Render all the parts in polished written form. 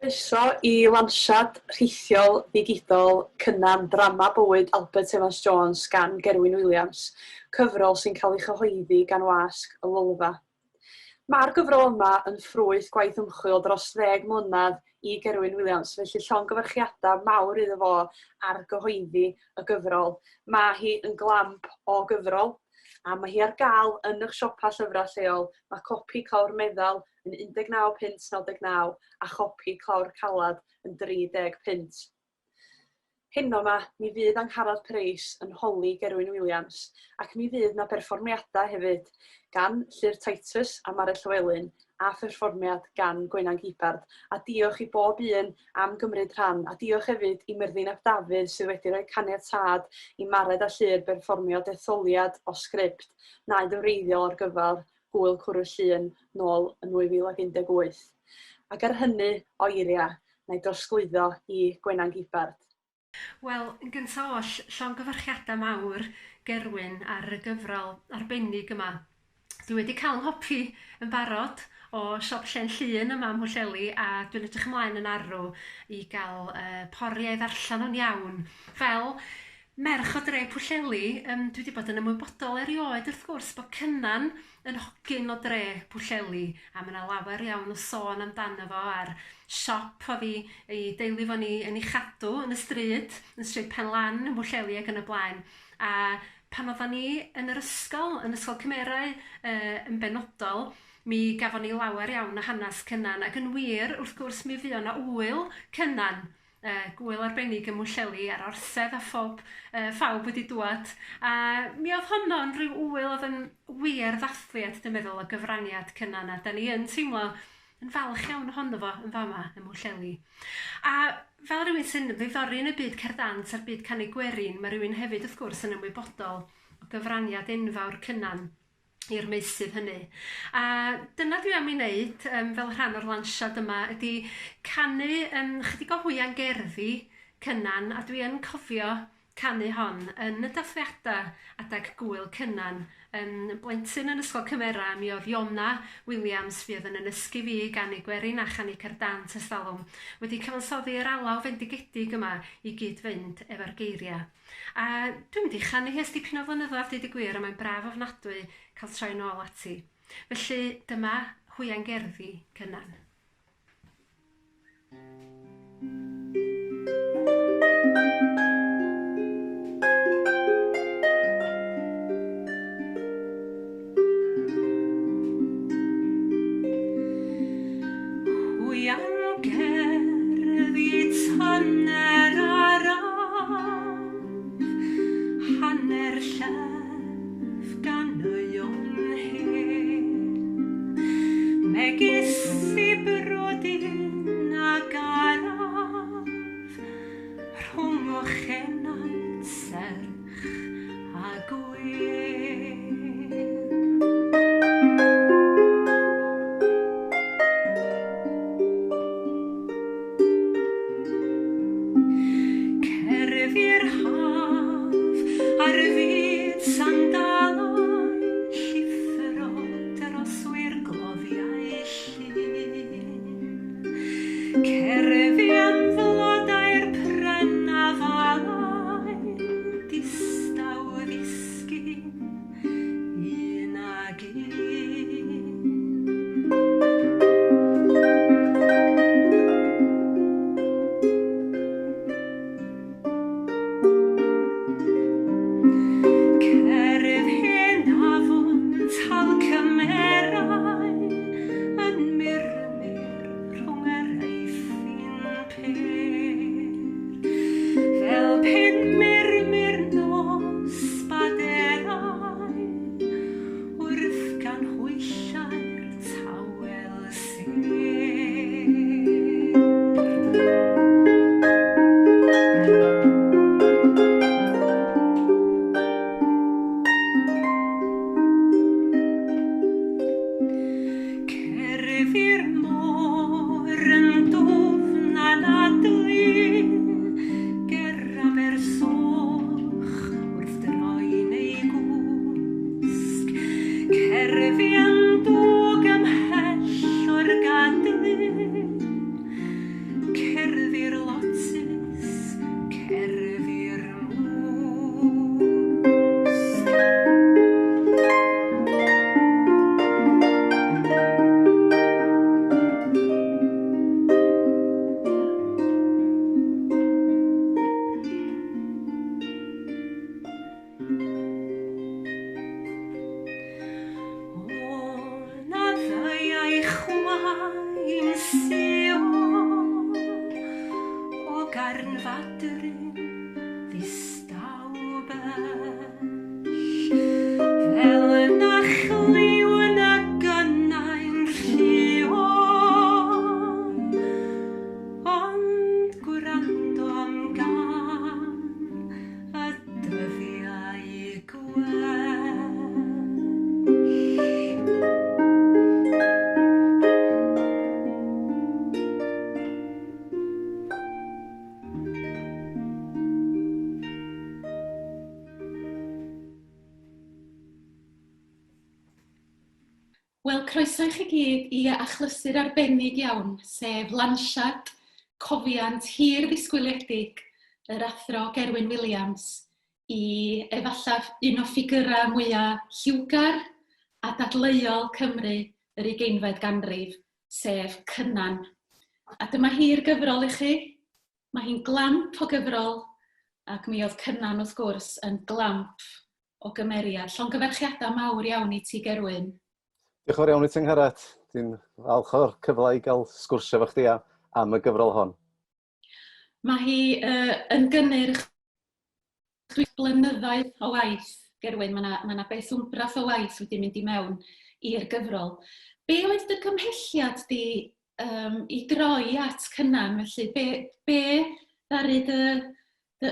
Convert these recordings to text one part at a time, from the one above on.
Croeso i Lansiad rhithiol ddigidol Cynan drama bywyd Albert Evans Jones gan Gerwyn Wiliams, cyfrol sy'n cael ei chyhoeddi gan wasg y Lolfa. Mae'r gyfrol yma yn ffrwyth gwaith ymchwil dros 10 mlynedd i Gerwyn Wiliams, felly llongyfarchiadau mawr iddo fo ar gyhoeddi y gyfrol. Mae hi yn glamp o gyfrol, a mae hi ar gael yn eich siopa llyfrau lleol. Mae copi clawr meddal yn 19.99 a chopi clawr calad yn 30 . Heno yma, mi fydd Angharad Price yn holi Gerwyn Wiliams, ac mi fydd yna perfformiadau hefyd gan Llŷr Titus a Mared Llywelyn a pherfformiad gan Gwenan Gibbard. A diolch i bob un am gymryd rhan, a diolch hefyd i Myrddin ap Dafydd sydd wedi rhoi caniatâd i Mared a Llŷr perfformio detholiad o sgript na'n ddewreiddiol ar gyfer Gwyl Cwrw Llŷn nôl yn 2018. Ac ar hynny o eiriau, na i drosglwyddo i Gwenan Gibbard. Wel, yn gyntaf oll, llongyfarchiadau mawr Gerwyn ar y gyfrol arbennig yma. Dwi wedi cael yn hopi yn barod o siop Llen Llŷn yma ym Mhwllheli, a dwi'n edrych ymlaen yn arw i gael poriau ddarllen o'n iawn. Fel merch o dre Pwllheli, dwi wedi bod yn ymwybodol erioed wrth gwrs bod Cynan yn hogyn o dre Pwllheli, a mae yna lawer iawn o sôn amdano fo ar siop o fi i deulu fo ni yn ei chadw yn y stryd Penlan yn Mhwllheli ac yn y blaen. A pan oedden ni yn yr ysgol cymerau yn benodol, mi gafon ni lawer iawn o hanes Cynan, ac yn wir, wrth gwrs, mi fuo na wyl Cynan, gwyl arbennig ym Mhwllheli ar orsedd a phawb wedi dŵad. A mi oedd honno yn rhyw wyl oedd yn wir ddathliad, dwi'n meddwl, o gyfraniad Cynan, a da ni yn teimlo yn falch iawn ohono fo yn fama ym Mhwllheli. A fel rhywun sy'n ddiddori yn y byd cerdant a'r byd canu gwerin, mae rhywun hefyd wrth gwrs yn ymwybodol o gyfraniad enfawr Cynan i'r meysydd hynny. A dyna dwi am ei wneud fel rhan o'r Lansiad yma ydy canu chydig o hwya'n gerddi Cynan, a dwi yn cofio canu hon yn y dathliadau adag Gwyl Cynan. Blentyn yn ysgol cymera, mi oedd Gwenan Wiliams fydd yn ysgu fi gan ei gwerin a chan ei cerdant ers talwm, wedi cyfansoddi'r alaw fendigedig yma i gyd-fynd efo'r geiriau. A dwi'n mynd i chanu hes dipyn o flynyddoedd, deud y gwir, a mae'n braf ofnadwy cael troi nôl ati. Felly dyma hwya'n gerddi Cynan. adryn ddistaw bell, fel yn achlyw yn y gynnau'n llion, ond gwrando am gan y dyddiau gwell. Wel, croeso i chi gyd i achlysur arbennig iawn, sef Lansiad, cofiant hir ddisgwyliedig yr athro Gerwyn Wiliams i efallaf un o ffigurau mwyaf lliwgar a dadleuol Cymru yr 20fed ganrif, sef Cynan. A dyma hi'r gyfrol i chi. Mae hi'n glamp o gyfrol ac mi oedd Cynan wrth gwrs yn glamp o gymeriad. Llongyfarchiadau mawr iawn i ti, Gerwyn. Diolch yn fawr iawn i ti, Angharad. Dwi'n falch o'r cyfle i gael sgwrsio efo chdi am y gyfrol hon. Mae hi yn gynnyrch blynyddoedd o waith, Gerwyn. Mae yna beth wmbrath o waith wedi mynd i mewn i'r gyfrol. Be oedd dy gymhelliad di i droi at Cynan? Felly, be ddaru dy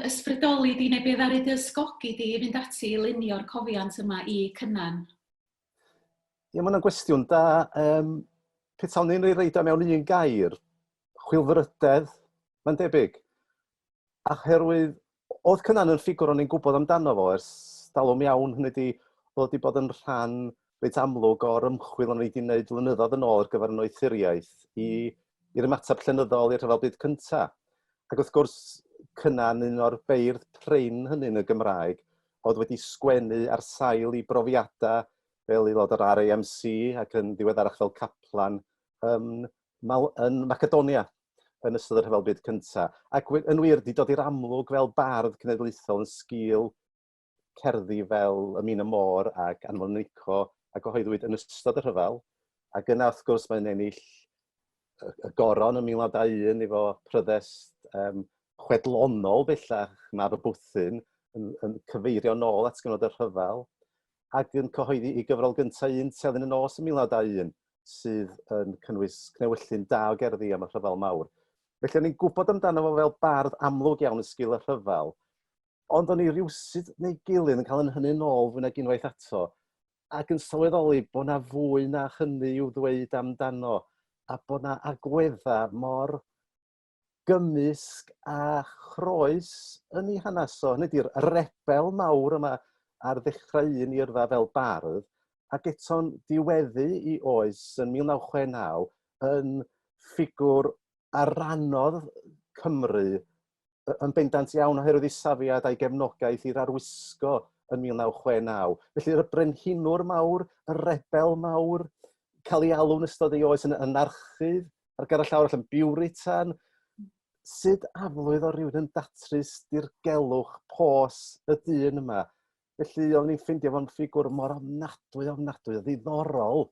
ysbrydoli di, neu be ddaru dy ysgogi di i fynd ati i lunio'r cofiant yma i Cynan? Ie, mae yna'n gwestiwn da. Petawn ni'n reid o mewn un gair, chwilfrydedd, mae'n debyg. A herwydd, oedd Cynan yn ffigwr o'n i'n gwybod amdano fo ers dalwm iawn, hynny di, oedd wedi bod yn rhan reit amlwg o'r ymchwil o'n i wedi gwneud flynyddoedd yn ôl ar gyfer yn oethuriaeth i'r ymateb llenyddol i'r rhyfel byd cyntaf. Ac wrth gwrs, Cynan, un o'r beirdd prein hynny yn y Gymraeg, oedd wedi sgwennu ar sail i brofiadau fel aelod o'r RAMC ac yn ddiweddarach fel caplan yn Macedonia yn ystod yr rhyfel byd cyntaf. Ac yn wir, wedi dod i'r amlwg fel bardd cenedlaethol yn sgil cerddi fel Y Min y Môr ac Anfon Nico a gyhoeddwyd yn ystod y rhyfel. Ac yna, wrth gwrs, mae'n ennill y goron yn 1901 efo pryddest chwedlonol bellach Mab y Bwthyn yn cyfeirio nôl at gyfnod y rhyfel, ac yn cyhoeddi i gyfrol gyntaf un Telyn y Nos yn 1901, sydd yn cynnwys cnewyllyn da o gerddi am y rhyfel mawr. Felly o'n i'n gwybod amdano fo fel bardd amlwg iawn yn sgil y rhyfel, ond o'n i rywsyd neu gilydd yn cael yn hynny nôl fwy nag unwaith ato, ac yn sylweddoli bod na fwy na hynny i'w ddweud amdano, a bod na agweddau mor gymysg a chroes yn ei hanes o. Hynny di'r rebel mawr yma ar ddechrau un yrfa fel bardd, ac eto'n diweddu i oes yn 1969 yn ffigwr arrannodd Cymru yn bendant iawn oherwydd ei safiad a'i gefnogaeth i'r arwisgo yn 1969. Felly y brenhinwr mawr, y rebel mawr, cael ei alw yn ystod ei oes yn anarchydd, ar gyfer llawr allan Biwritan, sut aflwydd o rywun yn datrys dirgelwch pos y dyn yma. Felly o'n i'n ffeindio fo'n ffigwr mor ofnadwy o ddiddorol.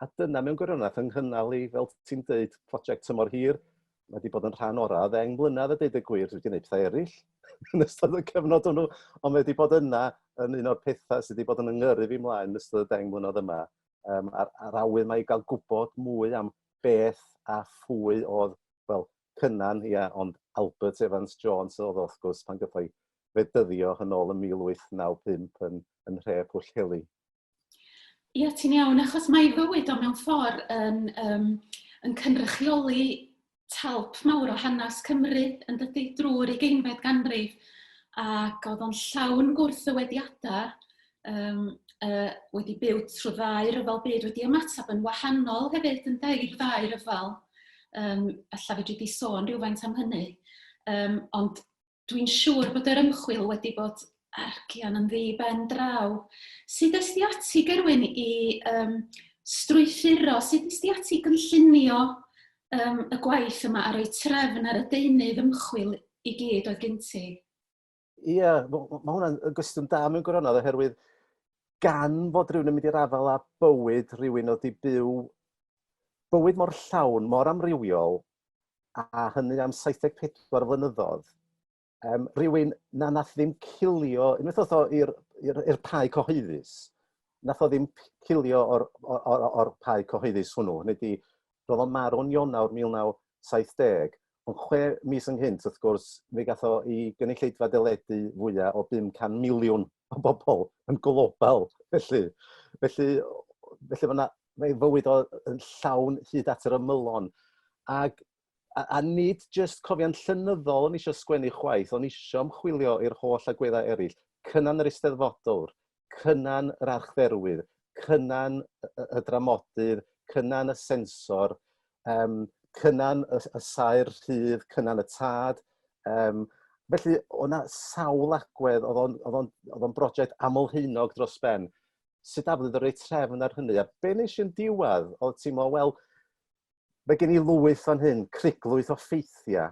A dyna mewn gwirionedd yng nghynnal i, fel ti'n dweud, prosiect tymor hir. Mae wedi bod yn rhan o'r 10 mlynedd a deud y gwir, dwi wedi gwneud pethau eraill yn ystod y cyfnod hwnnw, ond mae wedi bod yna yn un o'r pethau sydd wedi bod yn yngyrru fi mlaen yn ystod y 10 mlynedd yma. A'r awydd mae i gael gwybod mwy am beth a phwy oedd, wel, Cynan, ia, ond Albert Evans Jones oedd wrth gwrs pan gyffai fedyddio yn ôl yn 1895 yn nhre Pwllheli. Ia, ti'n iawn, achos mae fywyd o mewn ffordd yn cynrychioli talp mawr o hanes Cymru yn dydy drwy'r 20fed ganrif, ac oedd o'n llawn gwrthywediadau wedi byw trwy ddau ryfel byd, wedi ymateb yn wahanol hefyd yn i'r ddau ryfel. Alla fedri di sôn rhywfaint am hynny, ond dwi'n siŵr bod yr ymchwil wedi bod argian yn ddi ben draw. Sut ys di ati, Gerwyn, i strwythuro, sut ys di ati gynllunio y gwaith yma a roi trefn ar y deunydd ymchwil i gyd oedd gen ti? Ie, mae hwnna'n gwestiwn da mewn gwirionedd oherwydd gan fod rhywun yn mynd i'r afel a bywyd rhywun oedd i byw bywyd mor llawn, mor amrywiol, a hynny am 74 flynyddoedd, rhywun na nath ddim cilio, unwaith oedd o i'r pai cyhoeddus, nath o ddim cilio o'r pai cyhoeddus hwnnw. Hynny ydi, roedd o marw'n Ionawr 1970, ond 6 mis ynghynt, wrth gwrs, fe gath o i gynulleidfa deledu fwyaf o 500 miliwn o bobl yn global. Felly mae fywyd o yn llawn hyd at yr ymylon. A nid jyst cofiant llenyddol o'n isio sgwennu chwaith, o'n isio ymchwilio i'r holl agweddau eraill. Cynan yr eisteddfodwr, cynan yr archdderwydd, cynan y dramodydd, cynan y sensor, cynan y saer rhydd, cynan y tad. Felly, o'na sawl agwedd, oedd o'n brosiect amlheunog dros ben. Sut aflydd yr ei trefn ar hynny? A be nes i'n diwedd, oedd teimlo, wel, mae gen I lwyth fan hyn, criglwyth o ffeithiau,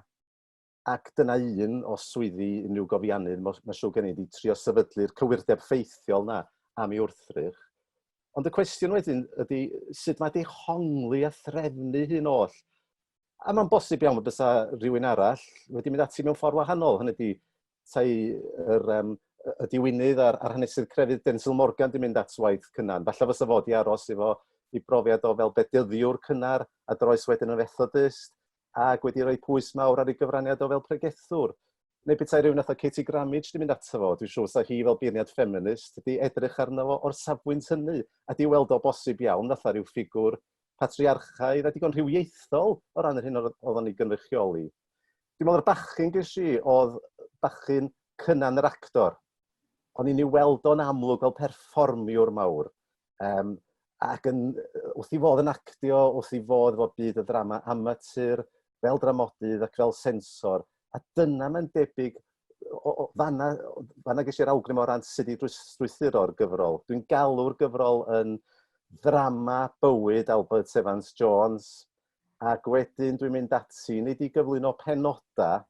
ac dyna un o swyddi unrhyw gofiannydd, mae siŵr gen I wedi trio sefydlu'r cywirdeb ffeithiol na am ei wrthrych. Ond y cwestiwn wedyn ydy sut mae di hongli a threfnu hyn oll. A mae'n bosib iawn bod bysa rhywun arall wedi mynd ati mewn ffordd wahanol. Hynny ydy, y diwynydd a'r hanesydd crefydd Denzil Morgan di mynd at waith Cynan. Falle fysa fod i aros efo i brofiad o fel bedyddiwr cynnar a droes wedyn yn fethodist, ac wedi rhoi pwys mawr ar ei gyfraniad o fel pregethwr. Neu petai rhywun atho Katie Grammage di mynd ato fo, dwi'n siŵr sa hi fel beirniad ffeminist, di edrych arno fo o'r safbwynt hynny, a di weld o bosib iawn fatha rhyw ffigwr patriarchaidd a digon rhywiaethol o ran yr hyn oedd ni gynrychioli. Dwi'n meddwl yr bachyn ges I oedd bachyn Cynan yr actor. O'n i'n ei weld o'n amlwg fel perfformiwr mawr. Ac wrth I fod yn actio, wrth I fod efo byd y ddrama amatur, fel dramodydd ac fel sensor. A dyna mae'n debyg, fanna ges i'r awgrym o ran sut I strwythuro'r gyfrol. Dwi'n galw'r gyfrol yn ddrama bywyd Albert Evans Jones, ac wedyn dwi'n mynd ati, nid I gyflwyno penoda,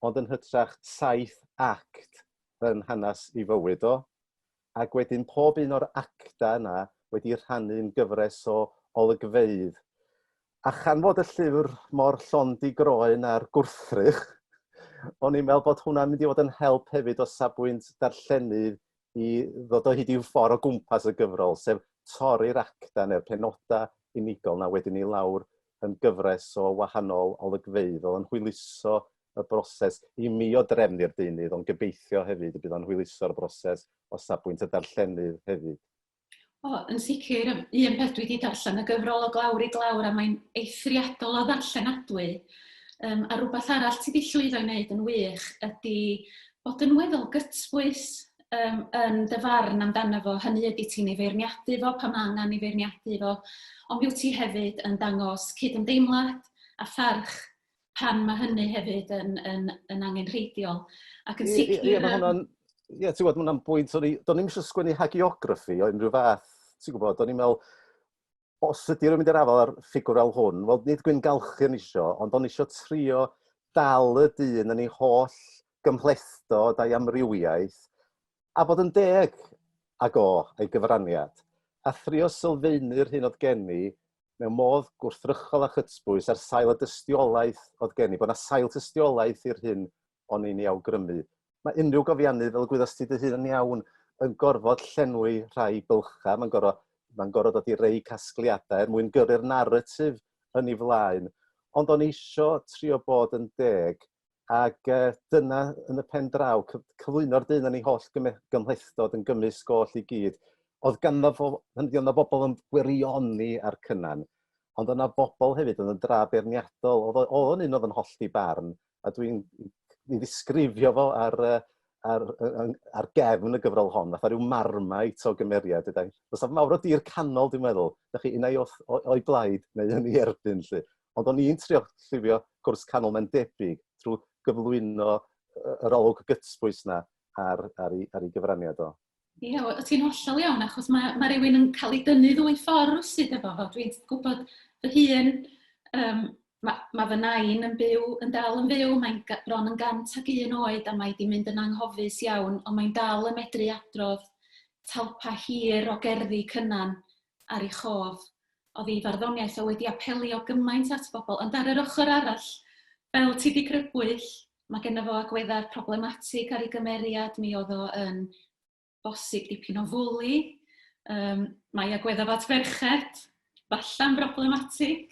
ond yn hytrach 7 act yn hanes I fywyd o, ac wedyn pob un o'r acta yna wedi rhannu'n gyfres o olygfeydd. A chan fod y llyfr mor llond I groen a'r gwrthrych, o'n i'n meddwl bod hwnna'n mynd I fod yn help hefyd o safbwynt darllenydd I ddod o hyd i'w ffordd o gwmpas y gyfrol, sef torri'r acta neu'r penoda unigol na wedyn I lawr yn gyfres o wahanol olygfeydd. Oedd yn hwyluso y broses I mi o drefnu'r deunydd, ond gobeithio hefyd y bydd o'n hwyluso'r broses o safbwynt y darllenydd hefyd. Yn sicr, un peth dwi wedi darllen y gyfrol o glawr I glawr a mae'n eithriadol o ddarllenadwy. A rhywbeth arall ti wedi llwyddo I wneud yn wych ydy bod yn weddol gytbwys yn dy farn amdano fo. Hynny ydy ti'n ei feirniadu fo pan angen ei feirniadu fo, ond mi wyt ti hefyd yn dangos cydymdeimlad a pharch pan mae hynny hefyd yn angenrheidiol. Ac yn sicr... Ie, ti'n gwybod, mae'n bwynt, do'n i'n eisiau sgwennu hagiography o unrhyw fath, ti'n gwybod, do'n i'n meddwl, os ydy rhywun mynd i'r afel ar ffigwr fel hwn, wel, nid gwyn galchu yn isio, ond do'n isio trio dal y dyn yn ei holl gymhlethdod a'i amrywiaeth, a bod yn deg ag o ei gyfraniad, a thrio sylfaenu'r hyn oedd gen I, mewn modd gwrthrychol a chytbwys ar sail y dystiolaeth oedd gen I, bod yna sail tystiolaeth i'r hyn o'n i'n ei awgrymu. Mae unrhyw gofiannydd fel gwyddos ti dy hun yn iawn yn gorfod llenwi rhai bylcha, mae'n gorfod dod I rei casgliadau mwyn gyrru'r narratif yn ei flaen. Ond o'n eisiau trio bod yn deg, ac dyna yn y pen draw, cyflwyno'r dyn yn ei holl gymhlethdod yn gymysg oll I gyd. Oedd ganddo bobl yn gwirioni ar Cynan, ond o'na bobl hefyd yn y dra beirniadol, oedd un oedd yn holl I barn, a dwi'n I ddisgrifio fo ar gefn y gyfrol hon, fatha rhyw marmite o gymeriad. Fysa mawr o dir canol, dwi'n meddwl, da chi unai o'i blaid neu yn ei erbyn. Ond o'n i'n trio llifio gwrs canol mae'n debyg trwy gyflwyno yr olwg gytbwys na ar ei gyfraniad o. Ie, ti'n hollol iawn, achos mae rhywun yn cael ei dynnu ddwy ffordd rwsyd efo fo. Dwi'n gwybod fy hun, mae fy nain yn dal yn byw, mae'n bron yn 101 oed a mae di mynd yn anghofus iawn, ond mae'n dal yn medru adrodd talpa hir o gerddi Cynan ar ei chof. Oedd ei farddoniaeth o wedi apelio gymaint at bobl, ond ar yr ochr arall, fel ti di crybwyll, Mae gennym fo agweddau problematig ar ei gymeriad, mi oedd o yn bosib dipyn o fwli. Mae agweddau fat ferched, falla'n problematig.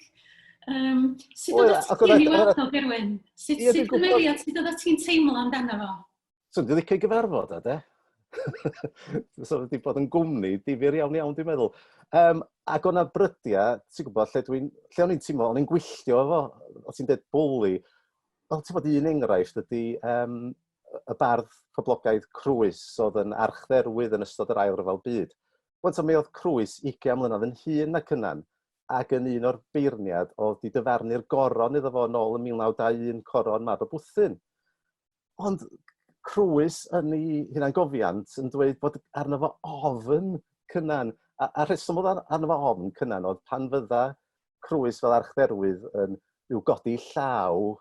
Sut oedd ti'n ei weld o, Gerwyn? Sut gymeriad, sut oedd ti'n teimlo amdano fo? So, dwi'n licio gyfarfod, de? So, wedi bod yn gwmni, difyr iawn, dwi'n meddwl. Ac o'na brydia, ti'n gwybod, lle o'n i'n teimlo, o'n i'n gwylltio efo, o ti'n dweud bwli. Wel, ti'n bod un enghraifft ydy y bardd poblogaidd Crwys oedd yn archdderwydd yn ystod yr Ail Ryfel Byd. Wanta mi oedd Crwys 20 mlynedd yn hŷn na Cynan, ac yn un o'r beirniad oedd di dyfarnu'r goron iddo fo nôl yn 1921, coron Mared Llywelyn. Ond Crwys yn ei hunan gofiant yn dweud bod arno fo ofn Cynan. A rheswm oedd arno fo ofn Cynan oedd pan fydda Crwys fel archdderwydd yn i'w godi llaw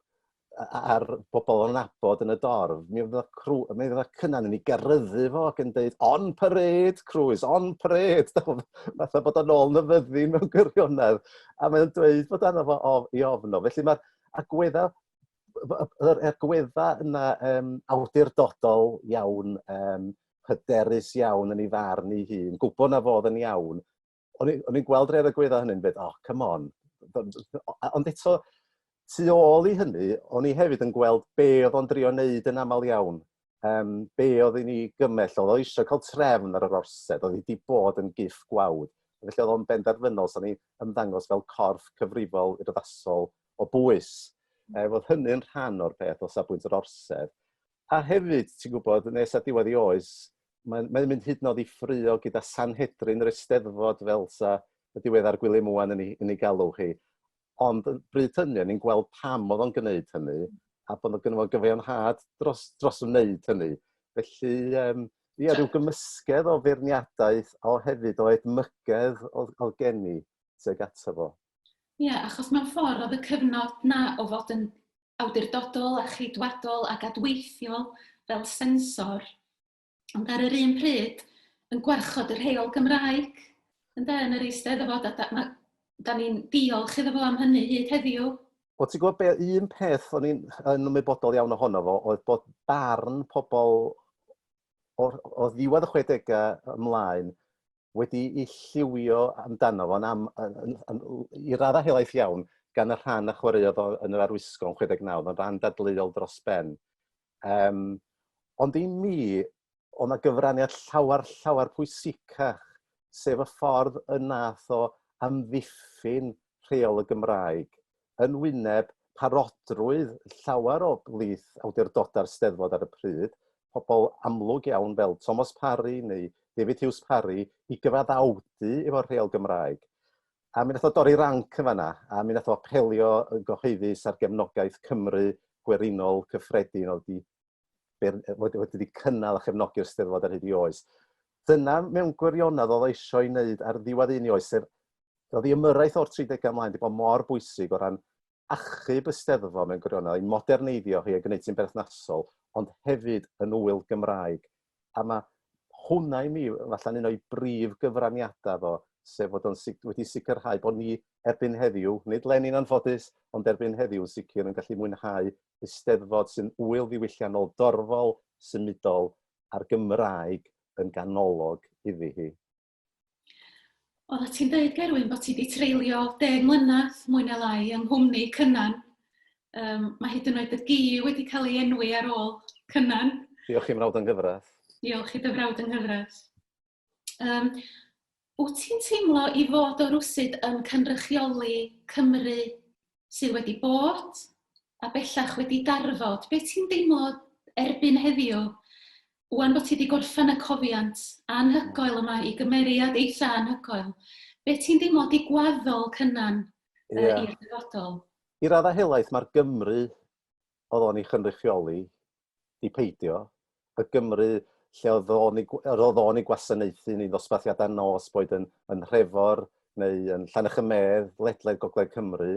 ar bobl o'n nabod yn y dorf, mi fydda Cynan yn ei geryddu fo ac yn dweud, on parade, Crwys, on parade, fatha bod o'n ôl nefyddu mewn gwirionedd. A mae'n dweud bod arno fo i ofn o. Felly mae'r agwedda yna awdurdodol iawn, hyderus iawn yn ei farn ei hun, gwybod na fodd yn iawn. O'n i'n gweld rhai'r agwedda hynny'n dweud, oh, come on. Ond eto, tu ôl i hynny, o'n i hefyd yn gweld be oedd o'n drio wneud yn aml iawn. Be oedd i ni gymell, oedd o eisiau cael trefn ar yr orsedd, oedd hi wedi bod yn giff gwawd. Felly oedd o'n benderfynol, so ni ymddangos fel corff cyfrifol urddasol o bwys. Oedd hynny'n rhan o'r peth o safbwynt yr orsedd. A hefyd, ti'n gwybod, nes a diwedd i oes, mae'n mynd hyd yn oed i ffrio gyda Sanhedrin yr Eisteddfod fel sa y diweddar Gwilym Owen yn ei galw chi. Ond bryd hynny, ni'n gweld pam oedd o'n gwneud hynny, a bod o'n gynnu gyfiawnhad dros wneud hynny. Felly, rhyw gymysgedd o feirniadaeth o hefyd o edmygedd o geni tuag ato fo. Ie, achos mewn ffordd oedd y cyfnod na o fod yn awdurdodol a cheidwadol ac adweithiol fel sensor, ond ar yr un pryd yn gwarchod yr rheol Gymraeg yn yr Eisteddfod, a da ni'n diolch iddo fo am hynny hyd heddiw. Wel, ti'n gwybod un peth o'n i'n ymwybodol iawn ohono fo, oedd bod barn pobl o ddiwedd y 60au ymlaen wedi ei lliwio amdano fo i raddau helaeth iawn gan y rhan a chwaraeodd yn yr arwisgon 69, yn rhan dadleuol dros ben. Ond i mi, oedd yna gyfraniad llawer pwysicach, sef y ffordd y nath o amddiffyn rheol y Gymraeg yn wyneb parodrwydd llawer o blith awdurdodau'r Steddfod ar y pryd, pobl amlwg iawn fel Thomas Parry neu David Hughes Parry i gyfaddawdu efo'r rheol Gymraeg. A mi nath o dorri ranc yn fanna, a mi nath o apelio yn gyhoeddus ar gefnogaeth Cymru gwerinol cyffredin wedi cynnal a chefnogi'r Steddfod ar hyd i oes. Dyna mewn gwirionedd oedd eisiau i wneud ar ddiwedd un i oes, sef oedd i ymyrraeth o'r 30au ymlaen wedi bod mor bwysig o ran achub y Steddfod mewn gwirionedd, i moderneiddio hi a gwneud sy'n berthnasol, ond hefyd yn wyl Gymraeg. A mae hwnna i mi, falle'n un o'i brif gyfraniadau fo, sef fod o'n wedi sicrhau bod ni erbyn heddiw, nid lenin anffodus, ond erbyn heddiw sicr yn gallu mwynhau y Steddfod sy'n wyl ddiwylliannol dorfol, symudol a'r Gymraeg yn ganolog iddi hi. Oedda ti'n dweud, Gerwyn, bod ti wedi treulio 10 mlynedd mwy neu lai yng nghwmni Cynan. Mae hyd yn oed y gi wedi cael ei enwi ar ôl Cynan. Diolch i mrawd yn gyfraith. Diolch i dy frawd yn gyfraith. Wyt ti'n teimlo i fod o rwsyd yn cynrychioli Cymru sydd wedi bod a bellach wedi darfod? Be ti'n deimlo erbyn heddiw? Wan bod ti wedi gorffen y cofiant anhygoel yma i gymeriad eitha anhygoel. Be ti'n deimlo di gwaddol Cynan i'r dyfodol? I raddau helaeth mae'r Gymru oedd o'n ei chynrychioli di peidio. Y Gymru lle oedd o'n ei gwasanaethu neu ddosbarthiadau nos boed yn Nhrefor neu yn Llanachymedd, ledled Gogledd Cymru.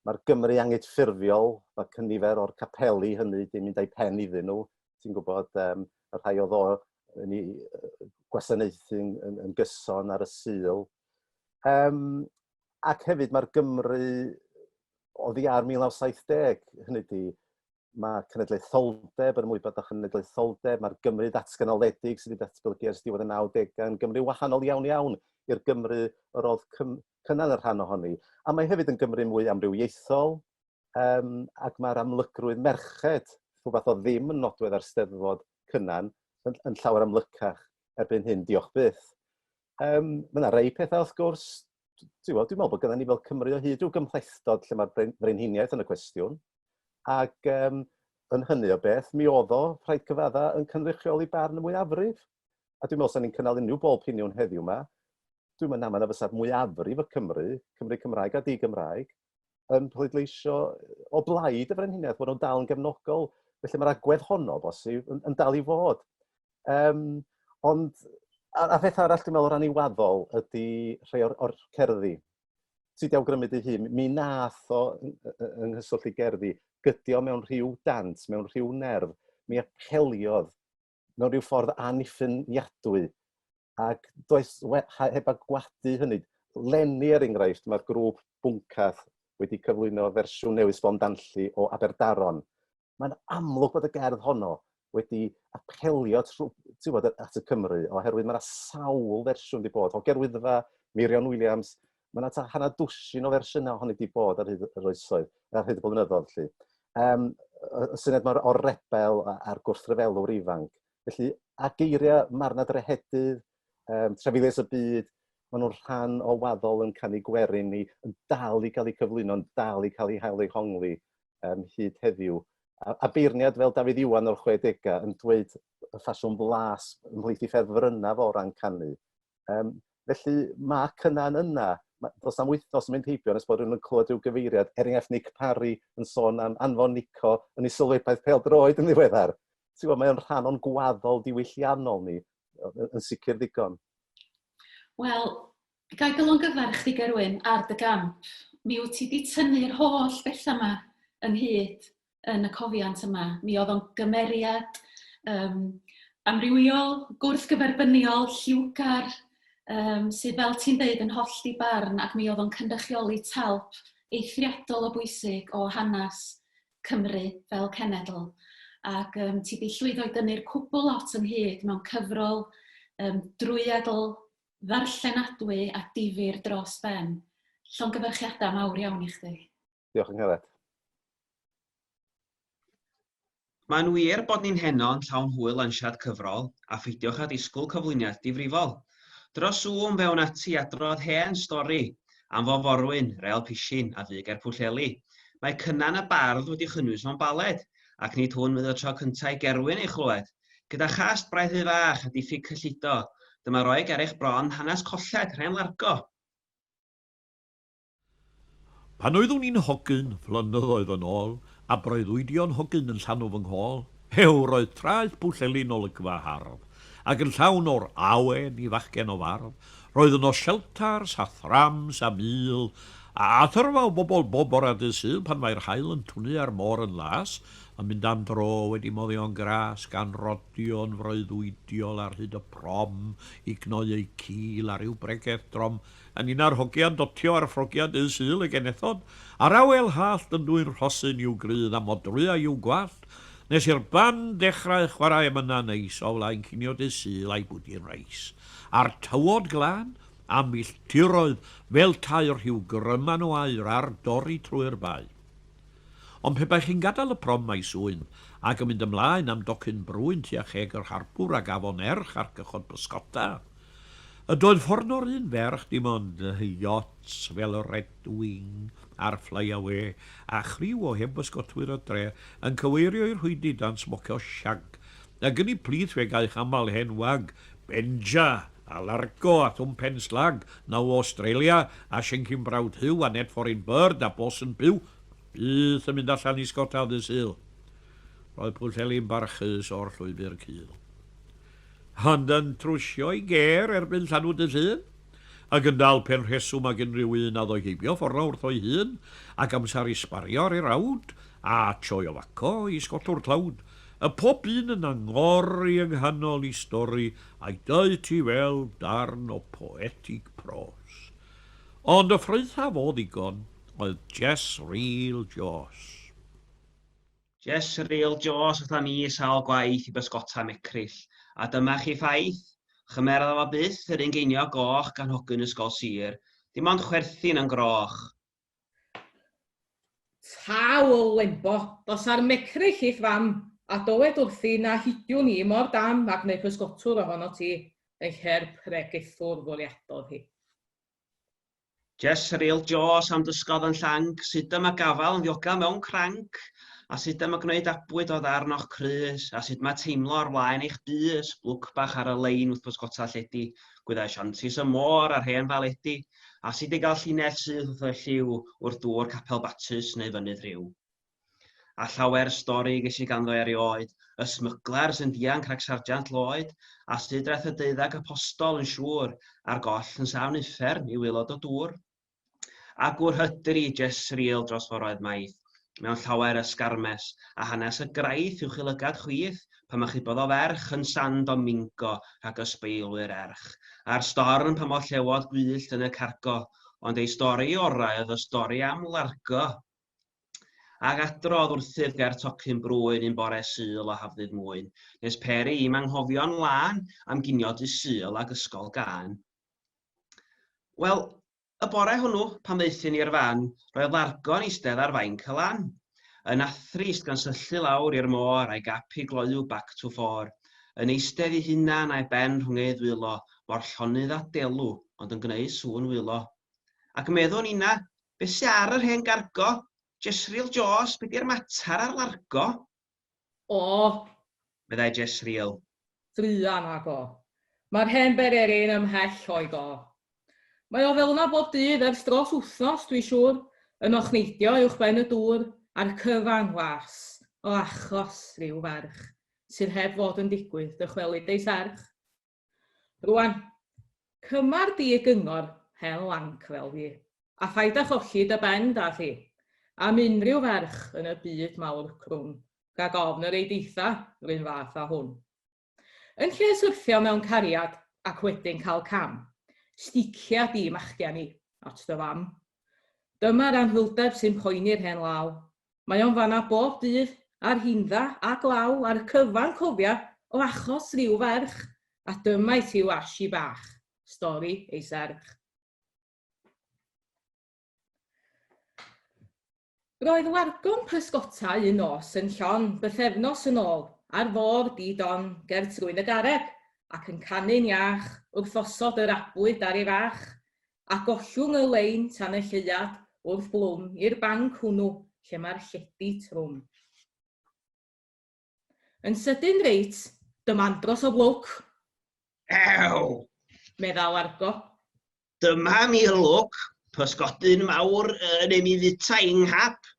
Mae'r Gymru angydffurfiol, mae cynifer o'r capeli hynny di mynd â'i pen iddyn nhw. Ti'n gwybod, y rhai oedd o yn ei gwasanaethu yn gyson ar y Sul. Ac hefyd mae'r Gymru oddi ar 1970, hynny di, Mae cenedlaetholdeb yn ymwybod â cenedlaetholdeb, mae'r Gymru datganoledig sydd wedi datblygu ers diwedd y 90au yn Gymru wahanol iawn i'r Gymru yr oedd cynnan yr rhan ohoni. A mae hefyd yn Gymru mwy amrywiaethol, ac mae'r amlygrwydd merched, rhywbeth o ddim yn nodwedd ar Steddfod cynnan, yn llawer amlycach erbyn hyn, diolch byth. Mae yna rei pethau wrth gwrs, dwi'n meddwl bod gyda ni fel Cymru o hyd rhyw gymhlethdod lle mae'r frenhiniaeth yn y cwestiwn. Ac yn hynny o beth, mi oedd o rhaid cyfadda yn cynrychioli barn y mwyafrif. A dwi'n meddwl sy'n ni'n cynnal unrhyw bol piniwn heddiw yma. Dwi'n meddwl na fysa'r mwyafrif y Cymru Cymraeg a di-Gymraeg, yn pleidleisio o blaid y frenhiniaeth, bod nhw'n dal yn gefnogol. Felly mae'r agwedd honno bosib yn dal i fod. Ond, a peth arall dwi'n meddwl o ran i waddol ydy rhai o'r cerddi. Sydd i awgrymu dy hun, mi nath o yng nghyswllt i gerddi gydio mewn rhyw dant, mewn rhyw nerf, mi apeliodd mewn rhyw ffordd aniffiniadwy. Ac does heb agwadu hynny. Leni er enghraifft, mae'r grŵp bwncath wedi cyflwyno fersiwn newydd sbondanlli o Aberdaron. Mae'n amlwg bod y gerdd honno wedi apelio at y Cymru, oherwydd mae'na sawl fersiwn wedi bod. O Gerwyddfa, Gerwyn Wiliams, mae yna hanner dwsin o fersiynau ohoni wedi bod ar hyd yr oesoedd, ar hyd y blynyddoedd. Y syniad mae'r o'r rebel a'r gwrthryfelwr ifanc. Felly, a geiriau marnad rehedydd, trafeilais y byd, maen nhw'n rhan o waddol yn canu gwerin ni, yn dal i cael eu cyflwyno, yn dal i cael eu hael eu hongli hyd heddiw. A beirniad fel Dafydd Iwan o'r 60au yn dweud y ffasiwn blas ymhlith i ffurfrynnaf o ran canu. Felly mae cynnan yna, does am wythnos yn mynd heibio nes bod rhywun yn clywed rhyw gyfeiriad, enghraifft Nick Parry yn sôn am anfon Nico yn ei sylwebaeth pêl-droed yn ddiweddar. Mae'n rhan o'n gwaddol diwylliannol ni, yn sicr ddigon. Wel, gai golongyfarch chdi Gerwyn ar dy gamp, mi wyt ti wedi tynnu'r holl bethau yma ynghyd yn y cofiant yma. Mi oedd o'n gymeriad amrywiol, gwrthgyferbyniol, lliwgar, sydd fel ti'n deud yn holl i barn, ac mi oedd o'n cynrychioli talp eithriadol o bwysig o hanes Cymru fel cenedl. Ac ti wedi llwyddo i dynnu'r cwbl lot ynghyd mewn cyfrol drwyadl, ddarllenadwy a difyr dros ben. Llongyfarchiadau mawr iawn i chdi. Diolch Angharad. Mae'n wir bod ni'n heno'n llawn hwyl Lansiad cyfrol a pheidiwch â disgwyl cyflwyniad difrifol. Dros sŵn fewn ati adrodd hen stori am foforwyn, rel pishin a fyger Pwllheli. Mae cynnan y bardd wedi chynnwys mewn baled, ac nid hwn fydd y tro cyntaf i Gerwyn ei chlywed. Gyda chast braethu fach a diffyg cyllido, dyma roi gerich bron hanes colled rhen largo. Pan oeddwn i'n hogyn flynyddoedd yn ôl, a breuddwydion hogyn yn llanw fy nghôl, roedd traeth Pwllheli'n olygfa hardd, ac yn llawn o'r awen i fachgen o fardd. Roedd yno sheltars a thrams a mil, a thyrfa o bobl bobor a dysil pan mae'r haul yn twnnu ar môr yn las, yn mynd am dro wedi moddio'n gras gan rodion freuddwydiol ar hyd y prom i gnoi ei cil ar ryw bregeth drom, yn un ar hogian dotio ar ffrogiad dysil y genethod, a'r awel hallt yn dwy'n rhosyn i'w grydd a modrwy a i'w gwallt, nes i'r band dechrau chwarae emyna neis o flaen cinio dysil a'i bwdi'n reis. A'r tywod glân, a milltiroedd fel tair rhyw gryman o air ar dorri trwy'r bai. Ond pe bai chi'n gadael y prom mai swyn, ac yn mynd ymlaen am docyn brwyn tua cheg yr harbwr a gafon erch ar gychod bysgota. Doedd ffordd o'r un ferch dim ond yachts fel y Red Wing a'r Flyaway a chriw o heb bysgotwyr o dre yn cyweirio i'r hwydi dan smocio siag. Ac yn ei plith fe gael chamal henwag, Benja a Largo a Thwm Penslag, naw o Australia a Siencyn Brawd Hyw a Ned Foreign Bird a Bos yn Byw, byth yn mynd allan i Sgota dysil. Roedd Pwllheli'n barchus o'r llwybr cul. Ond yn trwsio i ger erbyn llanw dysil, ac yn dal pen rheswm ac unrhyw un a ddoi heibio ffordd wrth o'i hun, ac amser i sbario ar ei rawd, a troi o faco i sgotwr tlawd. Y pob un yn angori yng nghanol i stori, a'i dau ti fel darn o poetig pros. Ond y ffrwythaf o ddigon, oedd Jess Real Joss. Jes real Jaws wrtha ni sawl gwaith i bysgota mecryll, a dyma chi ffaith. Chymerodd efo byth yr un geinio goch gan hogyn ysgol sir, dim ond chwerthin yn groch. Sawl lembo, dos ar mecryll i ffam, a dywed wrthi na hidiwn ni mor dam ac neu pysgotwr ohono ti, yn cer pregethwr fwriadodd hi. Jes real Jaws am dysgodd yn llang, sut dyma gafal yn ddiogel mewn cranc, a sut dyma gwneud abwyd o ddarnoch crys, a sut mae teimlo o'r flaen eich bys, blwc bach ar y lein wrth bysgota lledi, gwyddau siantis y môr a'r hen faledi, a sut ei gael llinell sydd wrth y lliw wrth dŵr capel batys neu fynydd rhyw. A llawer stori ges i ganddo erioed, y smygler sy'n dianc rhag sarjant Lloyd, a sut dreth y deuddag apostol yn siŵr, a'r goll yn sawn uffern i wylod o dŵr. A gwr hydri jes real dros foroedd maith, mewn llawer ysgarmes, a hanes y graith i'w chylygad chwith, pan mae chi bod o ferch yn San Domingo rhag ysbeilwyr erch. A'r storm pan oedd llewod gwyllt yn y cargo, ond ei stori orau oedd y stori am largo. Ag adrodd wrthydd ger tocyn brwyn un bore syl o hafddydd mwyn, nes peri i'm anghofio'n lan am ginio dy syl ag ysgol gan. Wel, y bore hwnnw, pan ddeithyn i'r fan, roedd largo'n eistedd ar fain cylan. Yn athrist gan syllu lawr i'r môr a'i gapi gloiw back to fore. Yn eistedd ei hunan a'i ben rhwng ei ddwylo, mor llonydd a delw, ond yn gwneud sŵn wylo. Ac meddwn inna, beth sy'n ar yr hen gargo? Jesriel Jaws, beth yw'r matar ar largo? O, Meddai Jesriel. Drian ag o. Mae'r hen bererin ymhell o'i go. Mae o fel yna bob dydd ers dros wythnos, dwi'n siŵr, yn ochneidio uwch ben y dŵr a'r cyfan was o achos rhyw ferch sydd heb fod yn digwydd dychwelyd ei serch. Rwan, cymar di y gyngor hen lanc fel fi, a phaid â cholli dy ben da chi, am unrhyw ferch yn y byd mawr crwn, gag ofn yr ei deitha rhywun fath a hwn. Yn lle syrthio mewn cariad ac wedyn cael cam, sticia di machgia ni at dy fam. Dyma'r anhwyldeb sy'n poeni'r hen law. Mae o'n fanna bob dydd ar hindda a glaw ar cyfan cofia o achos rhyw ferch, a dyma i ti wasi bach, stori ei serch. Roedd wargon pysgota un nos yn llon bythefnos yn ôl ar fôr di-don ger trwy'n y garreg, ac yn canu'n iach wrth osod yr abwyd ar ei fach, a gollwng y lein tan y lleiad wrth blwm i'r banc hwnnw lle mae'r lledi trwm. Yn sydyn reit, dymandros o blwc. Ew! Meddal argo. Dyma mi lwc, pysgodyn mawr yn emi ddita i'n nghap.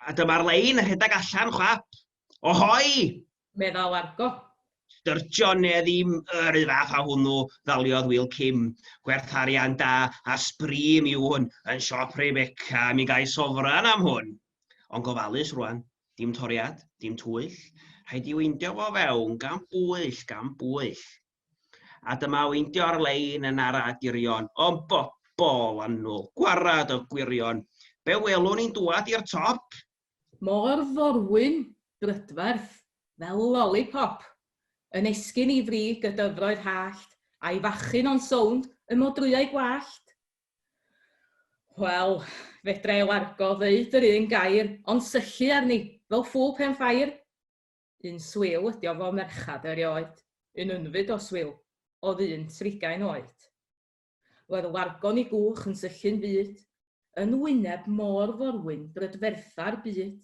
A dyma'r lein yn rhedeg allan chwap. Ohoi! Meddal argo. Dyrtionedd i'm yr un fath a hwnnw ddaliodd Wil Kim. Gwertharian da a sbrim yw hwn yn siop Rebecca mi gai sofran am hwn. Ond gofalus rwan, dim toriad, dim twyll. Rhaid i weindio fo fewn gan bwyll. A dyma weindio'r lein yn aradurion, ond bobol annwl, gwarad o gwirion. Be welwn ni'n dwad i'r top? Mor forwyn, brydferth, fel lollipop. Yn esgyn i fri gydyfroedd hallt, a'i fachyn o'n sownd y modrwyau gwallt. Wel, fedra i largo ddeud yr un gair, ond syllu arni fel ffwl pen ffair. Un swiw ydi o fo merchad erioed, un ynfyd o swiw, o ddyn 30 oed. Roedd largon i gwch yn syllu'n byd, yn wyneb mor forwyn brydfertha'r byd.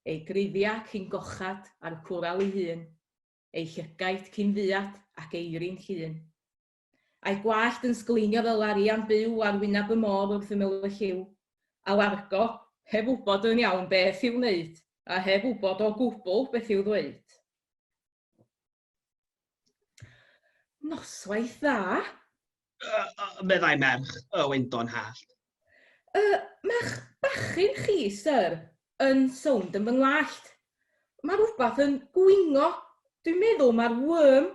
Ei grifia cyn gochad ar cwral ei hun, ei llygaid cyn ddiad ac eirin llun. A'i gwallt yn sglinio fel arian byw ar wyneb y môr wrth ymyl y lliw, a largo heb wybod yn iawn beth i'w wneud, a heb wybod o gwbl beth i'w ddweud. Noswaith dda. Meddai merch, y wendon hallt. Ma'ch bachyn chi, syr, yn sownd yn fy ngwallt. Mae rhywbeth yn gwingo. Dwi'n meddwl mae'r worm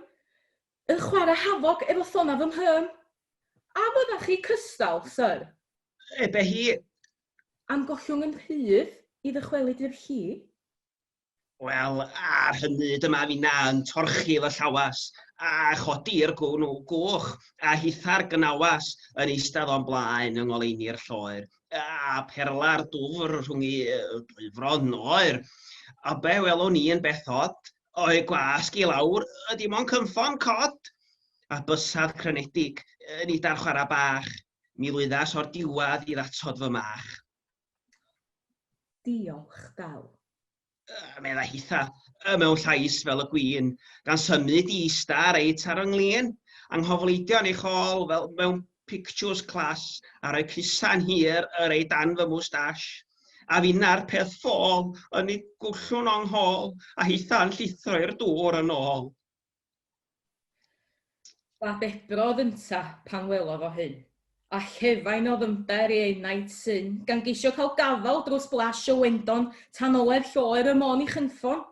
yn chwarae hafog efo thona fy mhym. A fyddach chi cystal, syr? Ebe hi... Am gollwng yn rhydd i ddychwelyd i'r llu? Wel, ar hynny dyma fi na'n torchi fy llawas, a chodi'r goch, a hitha'r gynawas yn eistedd o'n blaen yng ngoleini'r lloer, a perla'r dwfr rhwng i dwyfron oer. A be welwn ni yn bethod, o'i gwasg i lawr, ydy mo'n cymffon cod. A bysad crenedig, nid ar chwarae bach, mi lwyddas o'r diwad i ddatod fy mach. Diolch dal. Medda hitha, mewn llais fel y gwyn, gan symud i ista reit ar ynglyn, anghofleidion ei chol fel mewn pictures class, a rhoi cusa'n hir y rei dan fy mwstash. A finna'r peth ffôl yn ei gwllwn o'n hôl, a hitha'n llithro'r dŵr yn ôl. A bebrodd ynta pan welodd o hyn, a llefain o ddymber i enaid syn, gan geisio cael gafal dros blas o wendon tan oled lloer y mon i chynffon.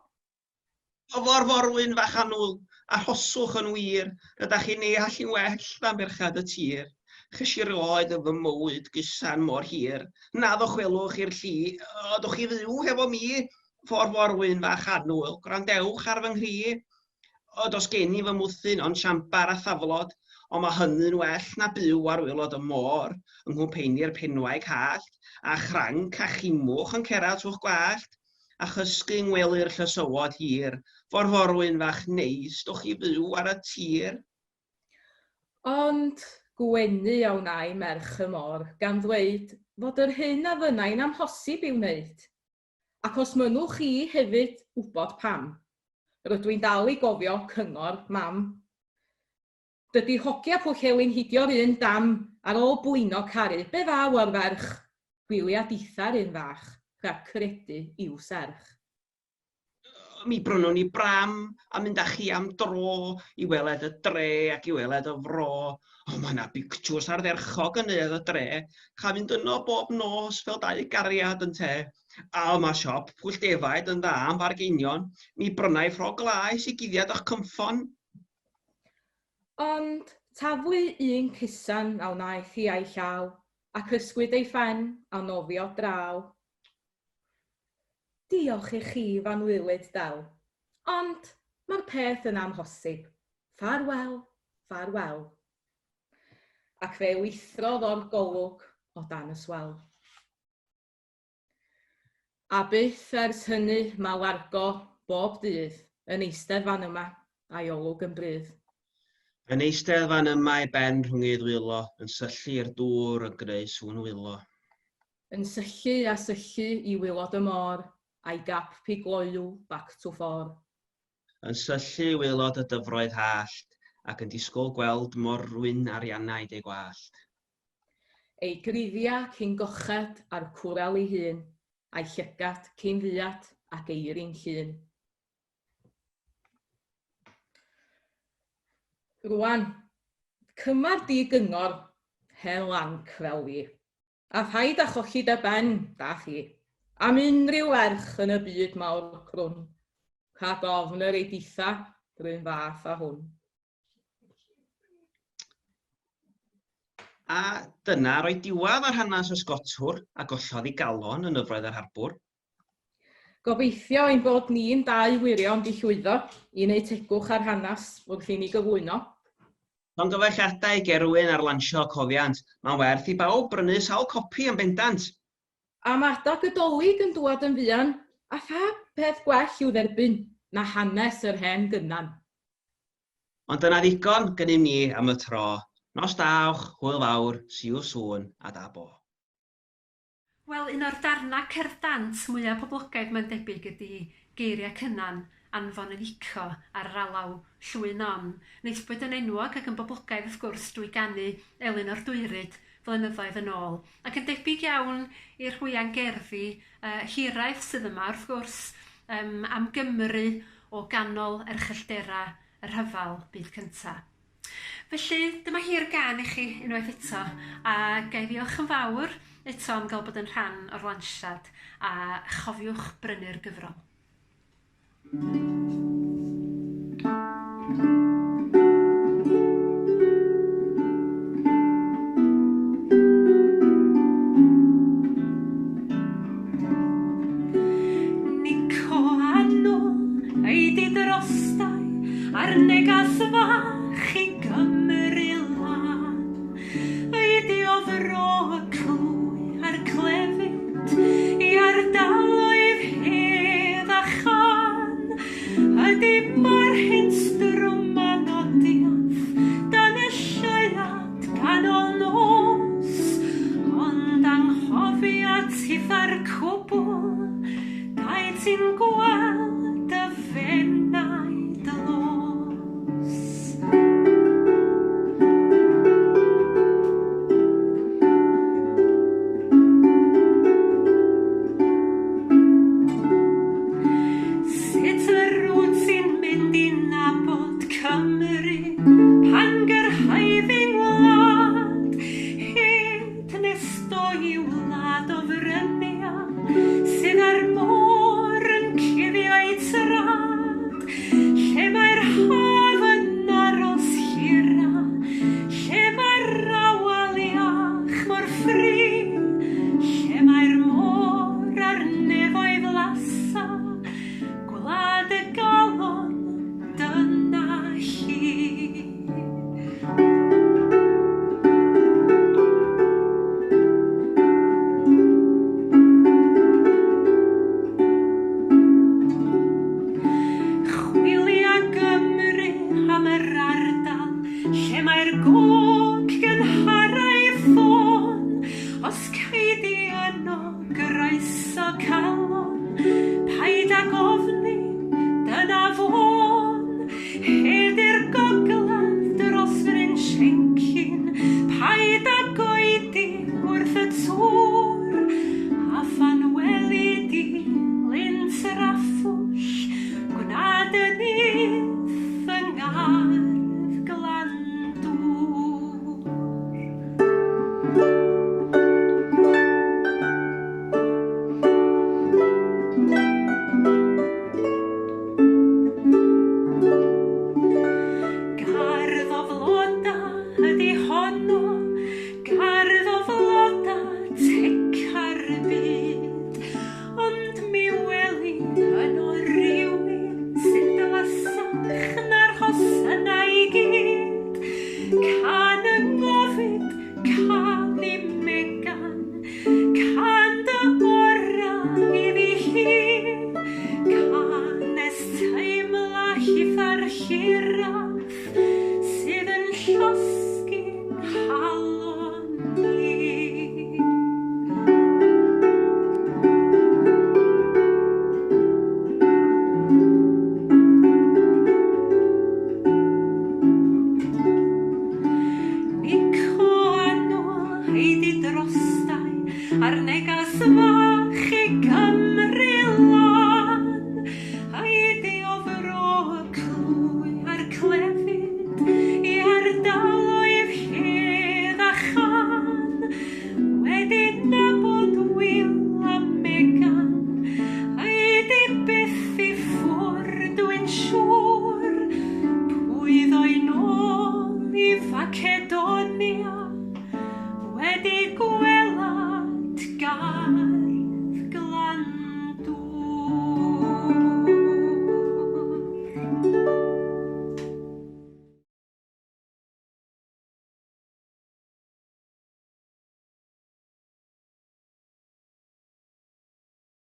O forforwyn fach anwl, a rhoswch yn wir, rydych chi'n ei allu'n well dan berchad y tir. Chysir oed y fy mywyd gysan mor hir, na ddochwelwch i'r llu, odwch chi fyw hefo mi, forforwyn fach anwl, gwrandewch ar fy nghri. Odos gen i fy mwthyn ond siambar a thaflod, ond mae hynny'n well na byw ar wylod y môr, yng nghwmpeini'r penwaig hallt, a chranc a chimwch yn cerad trw'ch gwallt, a chysgu ngwely'r llysywod hir, forforwyn fach neis, dwch chi fyw ar y tir. Ond gwenu awnau merch y môr, gan ddweud fod yr hyn a fynnau'n amhosib i'w wneud. Ac os mynwch chi hefyd wybod pam, rydw i'n dal i gofio cyngor mam. Dydy hogia Pwllheli'n hidio'r un dam ar ôl blino caru, be faw o'r ferch, gwyliad eitha'r un fach, rhag credu i'w serch. Mi brynwn ni bram a mynd â chi am dro i weled y dre ac i weled y fro. O, mae yna pictws ardderchog yn edd y dre, cha fynd yno bob nos fel dau gariad yn te. A mae siop Pwlldefaid yn dda am fargeinion, mi brynau ffro glais i guddiad o'ch cymffon. Ond taflu un cusan a wnaeth hi a'i llaw, ac ysgwyd ei ffen a nofio draw. Diolch i chi fan Wylwyd dal, ond mae'r peth yn amhosib. Farwel, farwel. Ac fe withrodd o'r golwg o dan y swel. A byth ers hynny mae largo bob dydd yn eistedd fan yma a'i olwg yn brydd. Yn eistedd fan yma i ben rhwng ei ddwylo, yn syllu'r dŵr yn greu sŵn wylo. Yn syllu a syllu i wylod y môr, a'i gap pigloiw bac to ffor. Yn syllu wylod y dyfroedd hallt, ac yn disgwyl gweld morwyn ariannaid ei gwallt. Ei griddia cyn gochad ar cwrel ei hun, a'i llygad cyn ddiad ac eirin llun. Rwan, cymar di gyngor, hen lanc fel fi, a rhaid a cholli dy ben, da chi, am unrhyw erch yn y byd mawr crwn, rhag ofn yr eiditha drwy'n fath a hwn. A dyna roi diwadd ar hanes y sgotwr a gollodd i galon yn yfroedd yr harbwr. Gobeithio ein bod ni'n dau wirion di llwyddo i wneud tegwch ar hanes wrth i ni gyflwyno. Ond gyfeilliadau Gerwyn ar lansio cofiant, mae'n werth i bawb brynu sawl copi yn bendant. A mae adag y dolyg yn dŵad yn fuan, a pha peth gwell i'w dderbyn na hanes yr hen Gwynan. Ond dyna ddigon gynnym ni am y tro. Nos dawch, hwyl fawr, siw sŵn a da bo. Wel, un o'r darnau cerdd dant mwyaf poblogaidd mae'n debyg ydy geiriau Cynan anfon yn ico ar yr alaw llwyn on. Neith bod yn enwog ac yn boblogaidd wrth gwrs drwy ganu Elin o'r Dwyryd flynyddoedd yn ôl. Ac yn debyg iawn i'r hwya'n gerddi hiraeth sydd yma wrth gwrs am Gymru o ganol erchylltera yr hyfal byd cyntaf. Felly, dyma hi'r gan i chi unwaith eto, a gai ddiolch yn fawr eto am gael bod yn rhan o'r Lansiad, a chofiwch brynu'r gyfrol. negas fach I Gymru lan. Ydi o fro y clwy a'r clefyd I ardaloedd hedd a chan. Ydi ma'r hyn strwm a nodiath dan y siaiad ganol nos. Ond anghofiad sydd ar cwbl, dau ti'n gweld y fennau dlos. Sut y rŵn sy'n mynd I nabod Cymru pan gyrhaedd I wlad, hyd nes do I wlad o frynia sydd ar môr yn cuddio I trad, lle mae'r haf yn aros hira, lle mae'r awal iach mor ffri, lle mae'r môr a'r nefoedd lasa, gwlad y galon dyna hi. Chwilia Gymru am yr ardal, lle mae'r gog gynhara I ffôn, os caidi yno groeso calon, paid ag ofni, dyna fôn, hed i'r gogledd dros fryn Siencyn, paid ag oedi wrth y tŵr, a phan weli di lynt yr affwll, gwnaed y nith yng ngardd glandwr. Gardd o floda ydi honno, gardd o floda tec ar byd, ond mi weli yno rywun sy'n dylysach na'r hosyna I gyd. Can y ngofid, can I megan, can dy ora iddi hi, can es teimla hitha'r hirath sydd yn llosgi'n halon I. Nico anol heidi drostai ar negas fach I Gymru lan. Heidi o fro y clwy a'r clefyd I ardaloedd hedd a chan. Wedi nabod Wil a Megan, heidi byth I ffwrdd dwi'n siŵr.